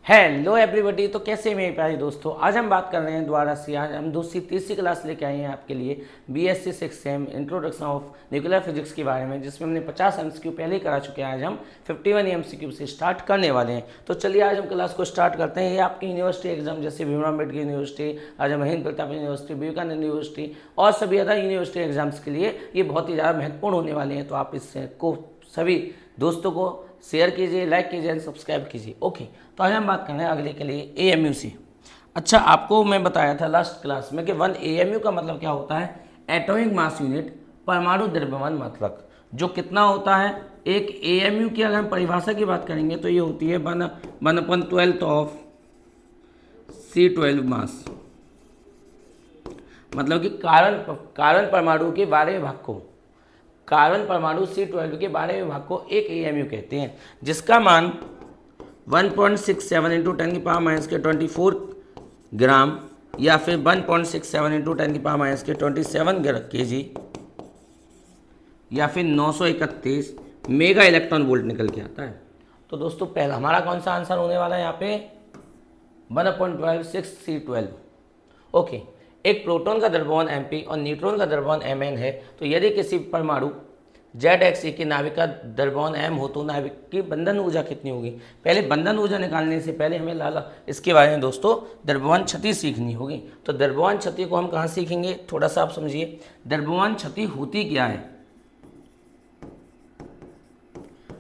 Hello everybody. तो कैसे मेरे प्यारे दोस्तों, आज हम बात कर रहे हैं दोबारा से। आज हम दूसरी तीसरी क्लास लेके आए हैं आपके लिए BSc 6 introduction of nuclear physics के बारे में, जिसमें हमने 50 एमसीक्यू पहले ही करा चुके हैं। आज हम 51 एमसीक्यू से स्टार्ट करने वाले हैं। तो चलिए आज हम क्लास को स्टार्ट करते हैं। ये आपकी यूनिवर्सिटी एग्जाम जैसे भीमराव अम्बेडकर यूनिवर्सिटी, राजा महेंद्र प्रताप यूनिवर्सिटी, विवेकानंद यूनिवर्सिटी और सभी अदर यूनिवर्सिटी एग्जाम्स के लिए ये बहुत ही ज़्यादा महत्वपूर्ण होने वाले हैं। तो आप इसको सभी दोस्तों को शेयर कीजिए, लाइक कीजिए एंड सब्सक्राइब कीजिए। ओके, तो आज हम बात कर रहे हैं अगले के लिए एएमयू से। अच्छा, आपको मैं बताया था लास्ट क्लास में कि 1 एएमयू का मतलब क्या होता है। एटॉमिक मास यूनिट, परमाणु द्रव्यमान मात्रक। जो कितना होता है एक एएमयू की, अगर हम परिभाषा की बात करेंगे तो ये होती है 1/12 ऑफ C12 मास। मतलब कि कारण परमाणु के 12वें भाग को, कार्बन परमाणु C12 के 12वें भाग को एक एएमयू कहते हैं, जिसका मान 1.67 इंटू 10 की पावर माइनस के 24 ग्राम या फिर 1.67 इंटू 10 की पावर माइनस के 27 केजी या फिर 931 मेगा इलेक्ट्रॉन वोल्ट निकल के आता है। तो दोस्तों पहला हमारा कौन सा आंसर होने वाला है यहाँ पे 1/12 C12। ओके, एक प्रोटॉन का द्रव्यमान mp और न्यूट्रॉन का द्रव्यमान mn है। तो यदि किसी परमाणु ZXE के नाभिक का द्रव्यमान m हो तो नाभिक की बंधन ऊर्जा कितनी होगी। पहले बंधन ऊर्जा निकालने से पहले हमें लाला इसके बारे में दोस्तों द्रव्यमान क्षति सीखनी होगी। तो द्रव्यमान क्षति को हम कहाँ सीखेंगे, थोड़ा सा आप समझिए। द्रव्यमान क्षति होती क्या है,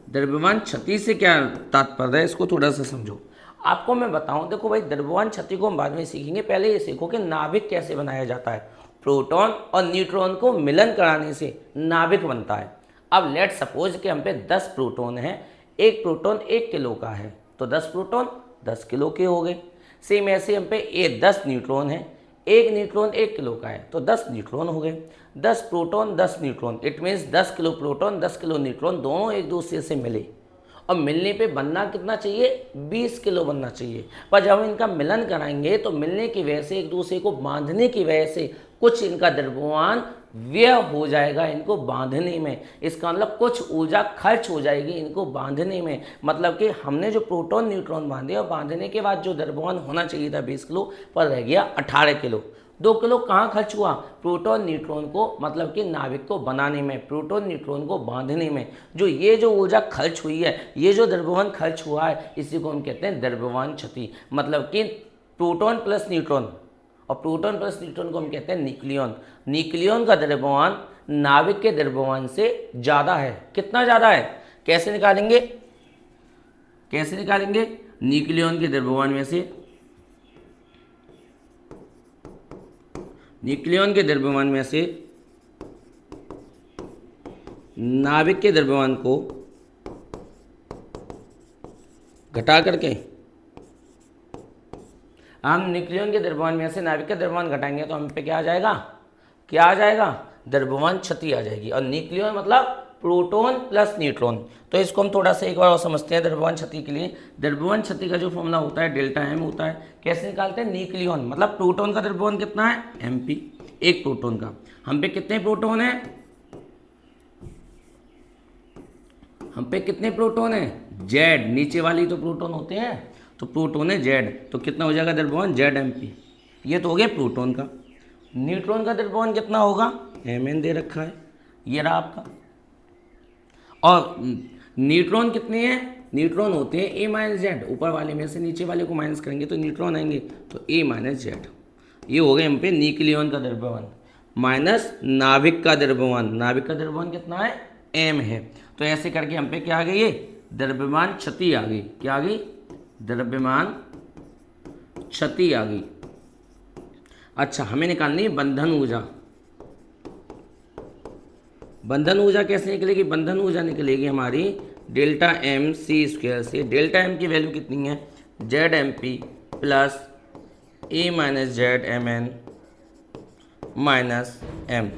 द्रव्यमान क्षति से क्या तात्पर्य है, इसको थोड़ा सा समझो। आपको मैं बताऊं, देखो भाई, द्रव्यमान क्षति को हम बाद में सीखेंगे। पहले ये सीखो कि नाभिक कैसे बनाया जाता है। प्रोटॉन और न्यूट्रॉन को मिलन कराने से नाभिक बनता है। अब लेट सपोज कि हम पे 10 प्रोटॉन हैं, एक प्रोटॉन 1 किलो का है तो 10 प्रोटॉन 10 किलो के हो गए। सेम ऐसे हम पे 10 न्यूट्रॉन है, एक न्यूट्रॉन 1 किलो का है तो 10 न्यूट्रॉन हो गए। 10 proton 10 neutron, it means 10 kilo proton 10 kilo neutron दोनों एक दूसरे से मिले और मिलने पे बनना कितना चाहिए, 20 किलो बनना चाहिए। पर जब हम इनका मिलन कराएंगे तो मिलने की वजह से, एक दूसरे को बांधने की वजह से कुछ इनका द्रव्यमान व्यय हो जाएगा इनको बांधने में। इसका मतलब कुछ ऊर्जा खर्च हो जाएगी इनको बांधने में। मतलब कि हमने जो प्रोटॉन न्यूट्रॉन बांधे और बांधने के बाद जो द्रव्यमान होना चाहिए था 20 किलो पर रह गया 18 किलो। 2 किलो कहाँ खर्च हुआ, प्रोटॉन न्यूट्रॉन को, मतलब कि नाभिक को बनाने में, प्रोटॉन न्यूट्रॉन को बांधने में। ये जो ऊर्जा खर्च हुई है, ये जो द्रव्यमान खर्च हुआ है, इसी को हम कहते हैं द्रव्यमान क्षति। मतलब कि प्रोटॉन प्लस न्यूट्रॉन, और प्रोटॉन प्लस न्यूट्रॉन को हम कहते हैं न्यूक्लियॉन। न्यूक्लियॉन का द्रव्यमान नाभिक के द्रव्यमान से ज़्यादा है। कितना ज़्यादा है, कैसे निकालेंगे, कैसे निकालेंगे, न्यूक्लियॉन के द्रव्यमान में से, न्यूक्लियॉन के द्रव्यमान में से नाभिक के द्रव्यमान को घटा करके, हम न्यूक्लियॉन के द्रव्यमान में से नाभिक का द्रव्यमान घटाएंगे तो हम पे क्या आ जाएगा, क्या आ जाएगा, द्रव्यमान क्षति आ जाएगी। और न्यूक्लियॉन मतलब प्रोटॉन प्लस न्यूट्रॉन। तो इसको हम थोड़ा सा एक बार और समझते हैं द्रव्यमान क्षति के लिए। द्रव्यमान क्षति का जो फॉर्मूला होता है डेल्टा एम होता है। कैसे निकालते हैं, न्यूक्लियॉन मतलब प्रोटॉन का द्रव्यमान कितना है, mp, एक प्रोटॉन का। हम पे कितने प्रोटॉन है, हम पे कितने प्रोटॉन है, Z, नीचे वाली तो प्रोटॉन होते हैं, तो प्रोटॉन है Z, तो कितना हो जाएगा द्रव्यमान, ZmP। ये तो हो गया प्रोटॉन का। न्यूट्रॉन का द्रव्यमान कितना होगा, Mn दे रखा है, ये रहा आपका। और न्यूट्रॉन कितने हैं, न्यूट्रॉन होते हैं A माइनस जेड, ऊपर वाले में से नीचे वाले को माइनस करेंगे तो न्यूट्रॉन आएंगे, तो A माइनस जेड। ये हो गए हम पे न्यूक्लियॉन का द्रव्यमान माइनस नाभिक का द्रव्यमान। नाभिक का द्रव्यमान कितना है, m है। तो ऐसे करके हम पे क्या आ गई, ये द्रव्यमान क्षति आ गई। क्या आ गई, द्रव्यमान क्षति आ गई। अच्छा, हमें निकालनी है बंधन ऊर्जा। बंधन ऊर्जा कैसे निकलेगी, बंधन ऊर्जा निकलेगी हमारी डेल्टा एम सी स्क्वायर से। डेल्टा एम की वैल्यू कितनी है, ZmP plus A minus Z Mn minus m।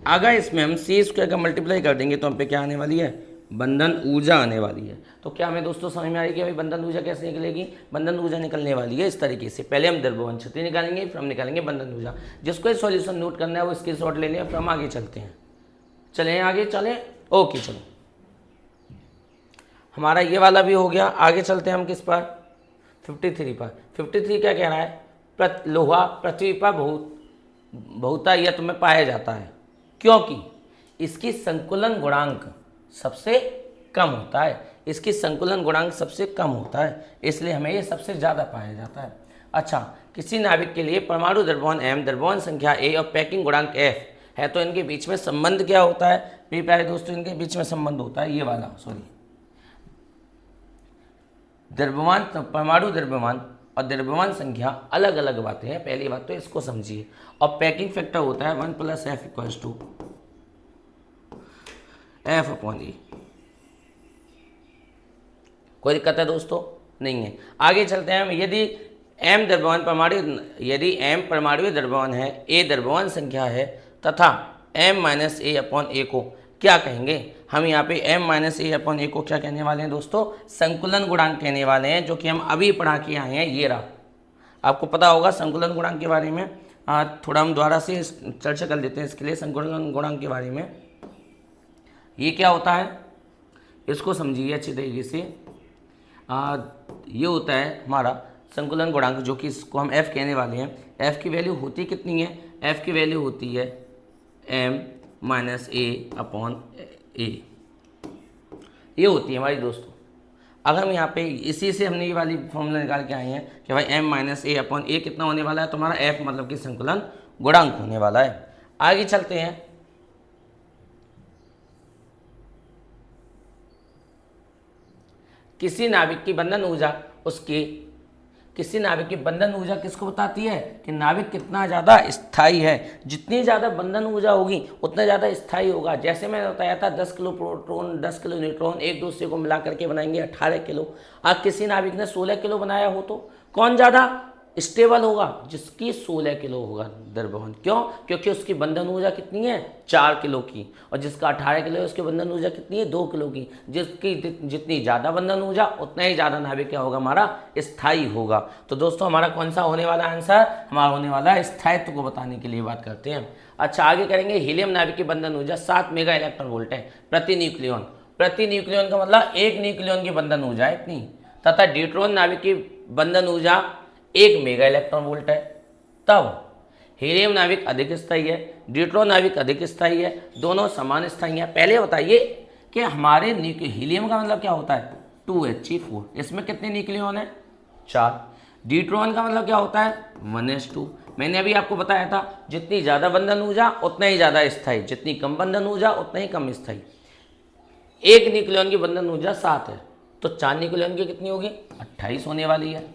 अगर इसमें हम सी स्क्वायर का मल्टीप्लाई कर देंगे तो हम पे क्या आने वाली है, बंधन ऊर्जा आने वाली है। तो क्या हमें दोस्तों समझ में आ रही है कि भाई बंधन ऊर्जा कैसे निकलेगी। बंधन ऊर्जा निकलने वाली है इस तरीके से। पहले हम द्रव्यमान क्षति निकालेंगे, फिर हम निकालेंगे बंधन ऊर्जा। जिसको ये सॉल्यूशन नोट करना है वो स्क्रीनशॉट ले लें, फिर हम आगे चलते हैं। चलें आगे, चलें, ओके चलो। हमारा ये वाला भी हो गया, आगे चलते हैं हम किस पर, 53 पर। 53 क्या कह रहा है? लोहा पृथ्वी पर बहुतायत में पाया जाता है, क्योंकि इसकी संकुलन गुणांक सबसे कम होता है। इसकी संकुलन गुणांक सबसे कम होता है, इसलिए हमें ये सबसे ज़्यादा पाया जाता है। अच्छा, किसी नाभिक के लिए परमाणु द्रव्यमान m, द्रव्यमान संख्या a और पैकिंग गुणांक f है, तो इनके बीच में संबंध क्या होता है? मेरे प्यारे दोस्तों, इनके बीच में संबंध होता है ये वाला, सॉरी, द्रव्यमान, परमाणु द्रव्यमान और द्रव्यमान संख्या अलग अलग बातें हैं, पहली बात तो इसको समझिए। और पैकिंग फैक्टर होता है 1 + f = f/e। कोई दिक्कत है दोस्तों? नहीं है। आगे चलते हैं हम। यदि m द्रव्यमान यदि m परमाणु द्रव्यमान है, a द्रव्यमान संख्या है तथा m - a/a को क्या कहेंगे? हम यहाँ पे m - a/a को क्या कहने वाले हैं दोस्तों? संकुलन गुणांक कहने वाले हैं, जो कि हम अभी पढ़ा के आए हैं। ये रहा, आपको पता होगा संकुलन गुणांक के बारे में। थोड़ा हम दोबारा से चर्चा कर लेते हैं इसके लिए। संकुलन गुणांक के बारे में ये क्या होता है, इसको समझिए अच्छी तरीके से। ये होता है हमारा संकुलन गुणांक, जो कि इसको हम f कहने वाले हैं। f की वैल्यू होती कितनी है? f की वैल्यू होती है m - a/a, ये होती है हमारी दोस्तों। अगर हम यहाँ पे इसी से हमने ये वाली फॉर्मूला निकाल के आए हैं कि भाई m - a/a कितना होने वाला है, तो हमारा f मतलब कि संकुलन गुणांक होने वाला है। आगे चलते हैं। किसी नाभिक की बंधन ऊर्जा किसको बताती है? कि नाभिक कितना ज़्यादा स्थायी है। जितनी ज़्यादा बंधन ऊर्जा होगी उतना ज़्यादा स्थायी होगा। जैसे मैंने बताया था 10 किलो प्रोटॉन 10 किलो न्यूट्रॉन एक दूसरे को मिला करके बनाएंगे 18 किलो। अब किसी नाभिक ने 16 किलो बनाया हो तो कौन ज़्यादा स्टेबल होगा? जिसकी 16 किलो होगा द्रव्यमान। क्यों? क्योंकि उसकी बंधन ऊर्जा कितनी है? 4 किलो की। और जिसका 18 किलो है उसकी बंधन ऊर्जा कितनी है? 2 किलो की। जिसकी जितनी ज़्यादा बंधन ऊर्जा उतना ही ज़्यादा नाभिक क्या होगा? हमारा स्थायी होगा। तो दोस्तों हमारा कौन सा होने वाला आंसर? हमारा होने वाला है स्थायित्व को बताने के लिए बात करते हैं। अच्छा, आगे करेंगे। हीलियम नाभिक की बंधन ऊर्जा 7 मेगा इलेक्ट्रॉन वोल्ट है प्रति न्यूक्लियन। प्रति न्यूक्लियन का मतलब एक न्यूक्लियन की बंधन ऊर्जा है इतनी। तथा ड्यूट्रॉन नाभिक की बंधन ऊर्जा 1 मेगा इलेक्ट्रॉन वोल्ट है। तब हीलियम नाभिक अधिक स्थायी है, ड्यूट्रॉन नाभिक अधिक स्थायी है, दोनों समान स्थायी हैं। पहले बताइए कि हमारे हीलियम का मतलब क्या होता है? 2He4। इसमें कितने न्यूक्लियन है? 4। ड्यूट्रॉन का मतलब क्या होता है? 1s2। मैंने अभी आपको बताया था जितनी ज़्यादा बंधन ऊर्जा उतना ही ज़्यादा स्थायी, जितनी कम बंधन ऊर्जा उतना ही कम स्थायी। एक न्यूक्लियन की बंधन ऊर्जा 7 है, तो 4 न्यूक्लियन की कितनी होगी? 28 होने वाली है।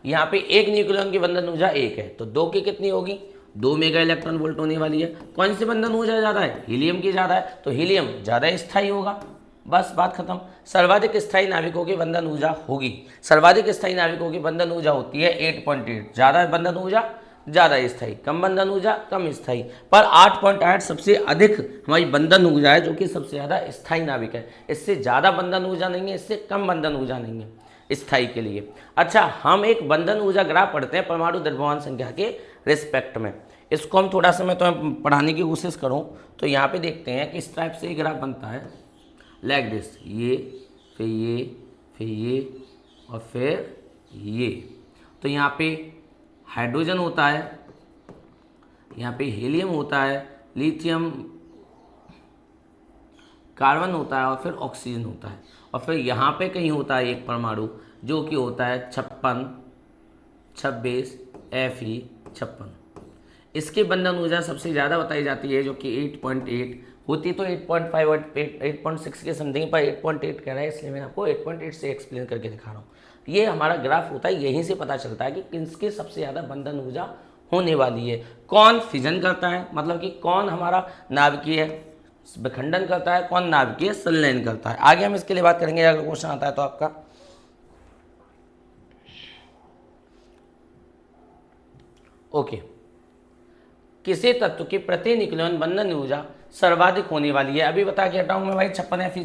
यहाँ पे एक न्यूक्लियन की बंधन ऊर्जा 1 है, तो 2 की कितनी होगी? 2 मेगा इलेक्ट्रॉन वोल्ट होने वाली है। कौन सी बंधन ऊर्जा ज़्यादा है? हीलियम की ज़्यादा है, तो हीलियम ज़्यादा स्थायी होगा। बस बात खत्म। सर्वाधिक स्थायी नाभिकों की बंधन ऊर्जा होगी, सर्वाधिक स्थायी नाभिकों की बंधन ऊर्जा होती है 8.8। ज़्यादा बंधन ऊर्जा ज़्यादा स्थायी, कम बंधन ऊर्जा कम स्थायी। पर 8.8 सबसे अधिक हमारी बंधन ऊर्जा है, जो कि सबसे ज़्यादा स्थायी नाभिक है। इससे ज़्यादा बंधन ऊर्जा नहीं है, इससे कम बंधन ऊर्जा नहीं है स्थायी के लिए। अच्छा, हम एक बंधन ऊर्जा ग्राफ पढ़ते हैं परमाणु द्रव्यमान संख्या के रिस्पेक्ट में। इसको हम थोड़ा सा मैं तो पढ़ाने की कोशिश करूं तो यहाँ पे देखते हैं कि इस टाइप से ग्राफ बनता है, लाइक दिस। ये फिर ये फिर ये और फिर ये। तो यहाँ पे हाइड्रोजन होता है, यहाँ पे हीलियम होता है, लिथियम, कार्बन होता है और फिर ऑक्सीजन होता है। और फिर यहाँ पे कहीं होता है एक परमाणु जो कि होता है 26 Fe56। इसकी बंधन ऊर्जा सबसे ज़्यादा बताई जाती है, जो कि 8.8 होती तो 8.5 और 8.6 के समथिंग, पर 8.8 कह रहा है, इसलिए मैं आपको 8.8 से एक्सप्लेन करके दिखा रहा हूँ। ये हमारा ग्राफ होता है, यहीं से पता चलता है कि किसकी सबसे ज़्यादा बंधन ऊर्जा होने वाली है। कौन फिजन करता है, मतलब कि कौन हमारा नाभिकीय विखंडन करता है, कौन नाभिकीय संलयन करता है। आगे हम इसके लिए बात करेंगे अगर क्वेश्चन आता है तो आपका। ओके, किसी तत्व की प्रति न्यूक्लियन बंधन ऊर्जा सर्वाधिक होने वाली है। अभी बता के हटाऊं मैं भाई 56 Fe।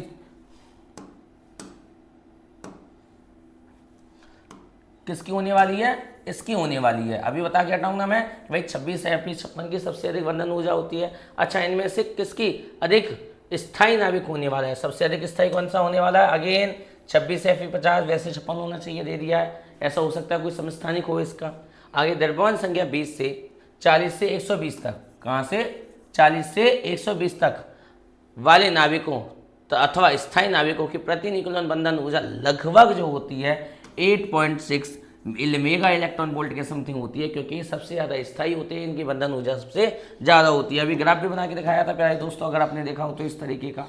किसकी होने वाली है? इसकी होने वाली है। अभी बता के हटाऊंगा मैं भाई 26 Fe56 की सबसे अधिक बंधन ऊर्जा होती है। अच्छा, इनमें से किसकी अधिक स्थायी नाभिक होने वाला है? सबसे अधिक स्थायी कौन सा होने वाला है? अगेन 26 Fe50, वैसे 56 होना चाहिए, दे दिया है। ऐसा हो सकता है कोई समस्थानिक हो इसका। आगे द्रव्यमान संख्या 20 से 40 से 120 तक, कहाँ से 40 से 120 तक वाले नाविकों अथवा स्थायी नाविकों की प्रति निकुलन बंधन ऊर्जा लगभग जो होती है 8.6 मेगा इलेक्ट्रॉन वोल्ट के समथिंग होती है, क्योंकि ये सबसे ज़्यादा स्थायी होते हैं, इनकी बंधन ऊर्जा सबसे ज़्यादा होती है। अभी ग्राफ भी बना के दिखाया था प्यारे दोस्तों, अगर आपने देखा हो तो इस तरीके का।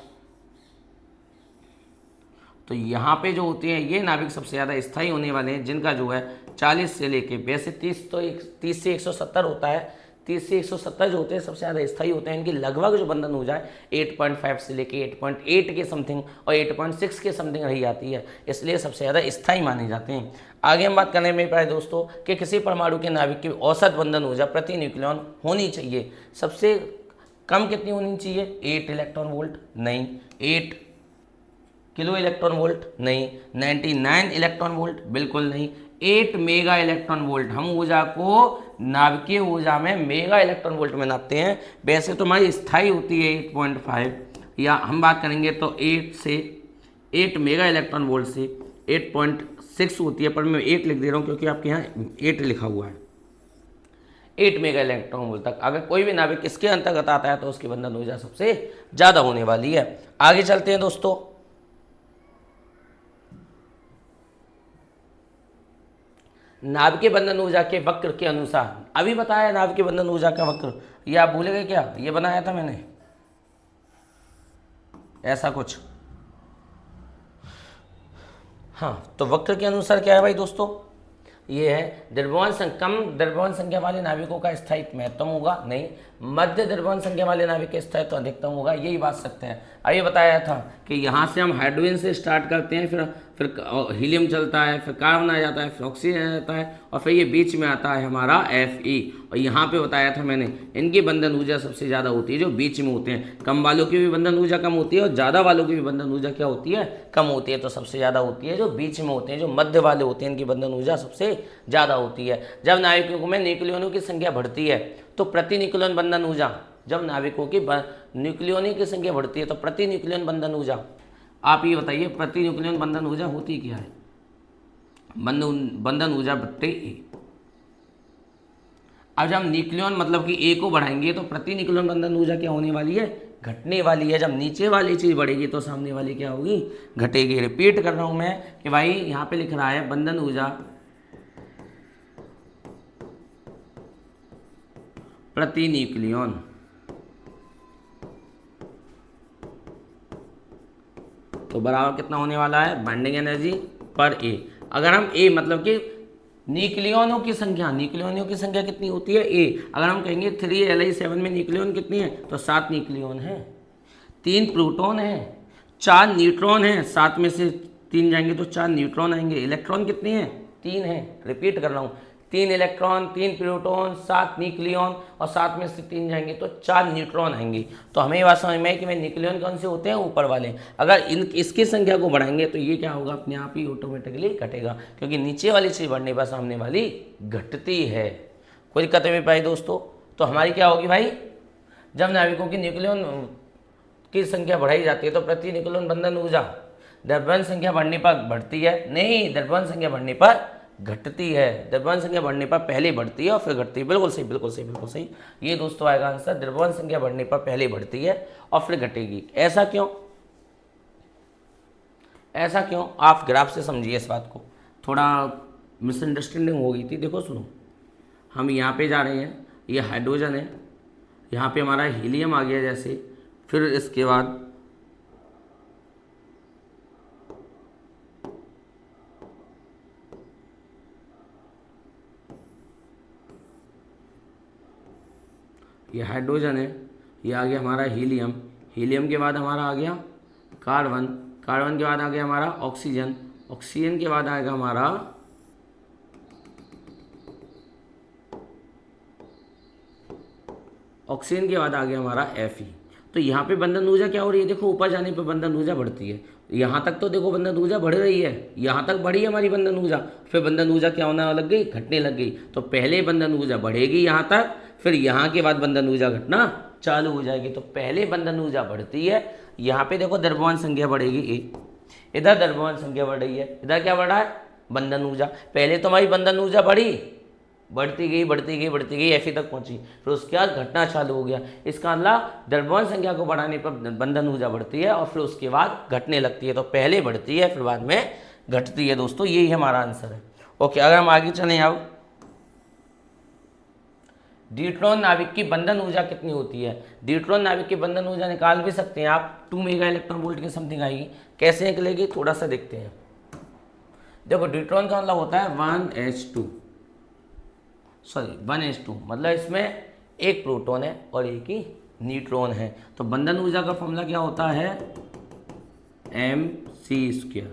तो यहाँ पे जो होती है ये नाविक सबसे ज़्यादा स्थायी होने वाले हैं, जिनका जो है 40 से लेके, वैसे 30 से 170 होता है, 30 से 170 जो होते हैं सबसे ज़्यादा स्थायी होते हैं। इनकी लगभग जो बंधन ऊर्जा है 8.5 से लेके 8.8 के समथिंग और 8.6 के समथिंग रही जाती है, इसलिए सबसे ज़्यादा स्थायी माने जाते हैं। आगे हम बात करने में पाए दोस्तों कि किसी परमाणु के नाविक की औसत बंधन ऊर्जा प्रति न्यूक्लियन होनी चाहिए। सबसे कम कितनी होनी चाहिए? 8 इलेक्ट्रॉन वोल्ट नहीं, 8 किलो इलेक्ट्रॉन वोल्ट नहीं, 99 इलेक्ट्रॉन वोल्ट बिल्कुल नहीं, 8 मेगा इलेक्ट्रॉन वोल्ट। हम ऊर्जा को नाभिकीय ऊर्जा में मेगा इलेक्ट्रॉन वोल्ट में नापते हैं। वैसे तो हमारी स्थायी होती है 8.5, या हम बात करेंगे तो 8 मेगा इलेक्ट्रॉन वोल्ट से 8.6 होती है, पर मैं 8 लिख दे रहा हूँ क्योंकि आपके यहाँ 8 लिखा हुआ है। 8 मेगा इलेक्ट्रॉन वोल्ट तक अगर कोई भी नाभिक इसके अंतर्गत आता है तो उसकी बंधन ऊर्जा सबसे ज़्यादा होने वाली है। आगे चलते हैं दोस्तों। नाभिकीय बंधन ऊर्जा के वक्र के अनुसार, अभी बताया नाभिकीय बंधन ऊर्जा का वक्र, ये आप भूल गए क्या? ये बनाया था मैंने ऐसा कुछ। हाँ, तो वक्र के अनुसार क्या है भाई दोस्तों? ये है कम द्रव्यमान संख्या वाले नाविकों का स्थायित्व महत्तम होगा नहीं, मध्य द्रव्यमान संख्या वाले नाविक का स्थायित्व अधिकतम होगा, यही बात सत्य है। अभी बताया था कि यहाँ से हम हाइड्रोजन से स्टार्ट करते हैं, फिर हीलियम चलता है, फिर कार्बन आ जाता है, फिर ऑक्सीजन आ जाता है, और फिर ये बीच में आता है हमारा Fe। और यहाँ पे बताया था मैंने इनकी बंधन ऊर्जा सबसे ज़्यादा होती है जो बीच में होते हैं। कम वालों की भी बंधन ऊर्जा कम होती है और ज़्यादा वालों की भी बंधन ऊर्जा क्या होती है? कम होती है। तो सबसे ज़्यादा होती है जो बीच में होते हैं, जो मध्य वाले होते हैं, इनकी बंधन ऊर्जा सबसे ज़्यादा होती है। जब नाविकों में न्यूक्लियनों की संख्या बढ़ती है तो प्रति न्यूक्लियन बंधन ऊर्जा, जब नाविकों की न्यूक्लियनों की संख्या बढ़ती है तो प्रति न्यूक्लियन बंधन ऊर्जा, आप ये बताइए प्रति न्यूक्लियन बंधन ऊर्जा होती क्या है? बंधन ऊर्जा बट्टे ए। अब जब न्यूक्लियन मतलब कि ए को बढ़ाएंगे तो प्रति न्यूक्लियन बंधन ऊर्जा क्या होने वाली है? घटने वाली है। जब नीचे वाली चीज़ बढ़ेगी तो सामने वाली क्या होगी? घटेगी। रिपीट कर रहा हूं मैं कि भाई यहाँ पे लिख रहा है बंधन ऊर्जा प्रति न्यूक्लियन, तो बराबर कितना होने वाला है? बाइंडिंग एनर्जी पर ए। अगर हम ए मतलब कि न्यूक्लियनों की संख्या कितनी होती है? ए। अगर हम कहेंगे 3Li7 में न्यूक्लियन कितनी है तो 7 न्यूक्लियन है, 3 प्रोटॉन है, 4 न्यूट्रॉन है, 7 में से 3 जाएंगे तो 4 न्यूट्रॉन आएंगे। इलेक्ट्रॉन कितने हैं? 3 है। रिपीट कर रहा हूँ, 3 इलेक्ट्रॉन, 3 प्रोटॉन, 7 न्यूक्लियन, और 7 में से 3 जाएंगे तो 4 न्यूट्रॉन आएंगे। तो हमें ये बात समझ में है कि न्यूक्लियन कौन से होते हैं? ऊपर वाले। अगर इसकी संख्या को बढ़ाएंगे तो ये क्या होगा? अपने आप ही ऑटोमेटिकली घटेगा, क्योंकि नीचे वाली चीज़ बढ़ने पर सामने वाली घटती है। कोई दिक्कत नहीं पाई दोस्तों। तो हमारी क्या होगी भाई? जब नाविकों की न्यूक्लियन की संख्या बढ़ाई जाती है तो प्रति न्यूक्लियन बंधन ऊर्जा द्रव्यमान संख्या बढ़ने पर बढ़ती है नहीं, द्रव्यमान संख्या बढ़ने पर घटती है। द्रव्यमान संख्या बढ़ने पर पहले बढ़ती है और फिर घटती है। बिल्कुल सही, बिल्कुल सही, बिल्कुल सही। ये दोस्तों आएगा आंसर, द्रव्यमान संख्या बढ़ने पर पहले बढ़ती है और फिर घटेगी। ऐसा क्यों? ऐसा क्यों? आप ग्राफ से समझिए इस बात को, थोड़ा मिसअंडरस्टैंडिंग हो गई थी। देखो सुनो, हम यहाँ पे जा रहे हैं, ये हाइड्रोजन है, यहाँ पे हमारा हीलियम आ गया जैसे, फिर इसके बाद ये हाइड्रोजन है, ये आ गया हमारा हीलियम, हीलियम के बाद हमारा आ गया कार्बन, कार्बन के बाद आ गया हमारा ऑक्सीजन, ऑक्सीजन के बाद आएगा हमारा ऑक्सीजन के बाद आ गया हमारा Fe। तो यहाँ पे बंधन ऊर्जा क्या हो रही है? देखो ऊपर जाने पे बंधन ऊर्जा बढ़ती है। यहाँ तक तो देखो बंधन ऊर्जा बढ़ रही है, यहाँ तक बढ़ी है हमारी बंधन ऊर्जा, फिर बंधन ऊर्जा क्या होने लग गई? घटने लग गई। तो पहले बंधन ऊर्जा बढ़ेगी यहाँ तक, फिर यहाँ के बाद बंधन ऊर्जा घटना चालू हो जाएगी। तो पहले बंधन ऊर्जा बढ़ती है, यहाँ पे देखो द्रव्यमान संख्या बढ़ेगी ए, इधर द्रव्यमान संख्या बढ़ रही है, इधर क्या बढ़ रहा है, बंधन ऊर्जा। पहले तो हमारी बंधन ऊर्जा बढ़ी, बढ़ती गई बढ़ती गई बढ़ती गई एफ तक पहुंची, फिर उसके बाद घटना चालू हो गया। इसका मतलब द्रव्यमान संख्या को बढ़ाने पर बंधन ऊर्जा बढ़ती है और फिर उसके बाद घटने लगती है। तो पहले बढ़ती है फिर बाद में घटती है दोस्तों, यही हमारा आंसर है। ओके, अगर हम आगे चलें अब, ड्यूट्रॉन नाभिक की बंधन ऊर्जा कितनी होती है। ड्यूट्रॉन नाभिक की बंधन ऊर्जा निकाल भी सकते हैं आप, 2 मेगा इलेक्ट्रॉन वोल्ट की समथिंग आएगी। कैसे निकलेगी थोड़ा सा देखते हैं। देखो ड्यूट्रॉन का मतलब होता है 1s2 मतलब इसमें एक प्रोटॉन है और एक ही न्यूट्रॉन है। तो बंधन ऊर्जा का फॉर्मूला क्या होता है, mc²।